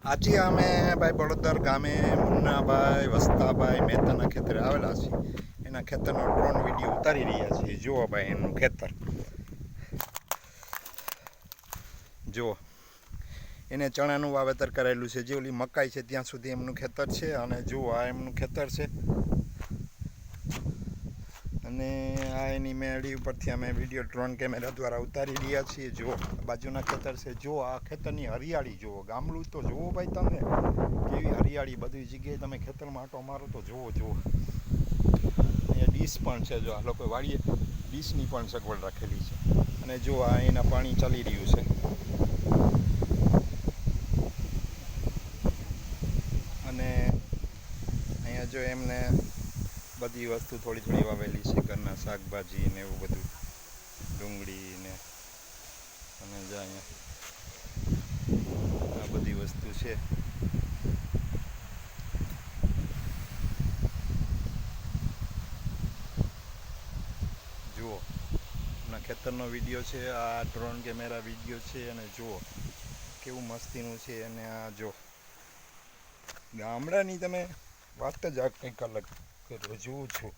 આજે અમે ભાઈ બળોદર ગામે મુન્નાભાઈ વસ્તાભાઈ મહેતાના ખેતરે આવેલા છીએ. એના ખેતરનો ડ્રોન વિડીયો ઉતારી રહ્યા છીએ. જુઓ ભાઈ એનું ખેતર જુઓ. એને ચણાનું વાવેતર કરેલું છે. જે ઓલી મકાઈ છે ત્યાં સુધી એમનું ખેતર છે. અને જુઓ આ એમનું ખેતર છે. અને આ એની મેળી ઉપરથી અમે વિડીયો ડ્રોન કેમેરા દ્વારા ઉતારી રહ્યા છીએ. જુઓ બાજુના ખેતર છે. જુઓ આ ખેતરની હરિયાળી જુઓ. ગામડું તો જુઓ ભાઈ તમે, કેવી હરિયાળી બધી જગ્યાએ. તમે ખેતરમાં આંટો મારો તો જુઓ જુઓ. અહીંયા ડીશ પણ છે. જો આ લોકો વાડીએ ડીશની પણ સગવડ રાખેલી છે. અને જુઓ આ એના પાણી ચાલી રહ્યું છે. અને અહીંયા જો એમને બધી વસ્તુ થોડી થોડી વાવેલી છે. ઘરના શાકભાજી ને એવું બધું, ડુંગળી ને, અને જો અહીંયા આ બધી વસ્તુ છે. જુઓ એમના ખેતરનો વિડીયો છે. આ ડ્રોન કેમેરા વિડીયો છે. અને જુઓ કેવું મસ્તીનું છે. અને આ જો ગામડાની તમે વાત જ આ કંઈક અલગ કરો. જોઉં છું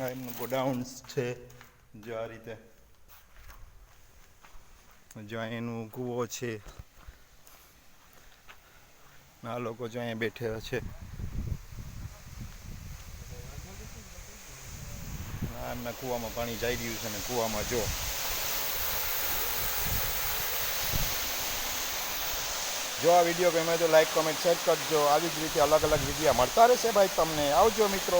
આ એમનું ગોડાઉન્સ છે. જો આ રીતે જો એનું કૂવો છે. આ લોકો જો અહીંયા બેઠેલા છે. એમના કૂવામાં પાણી જઈ રહ્યું છે. અને કૂવામાં જો આ વિડીયો ગમે તો લાઈક, કોમેન્ટ, શેર કરજો. આવી જ રીતે અલગ અલગ વિડીયો મળતા રહેશે ભાઈ તમને. આવજો મિત્રો.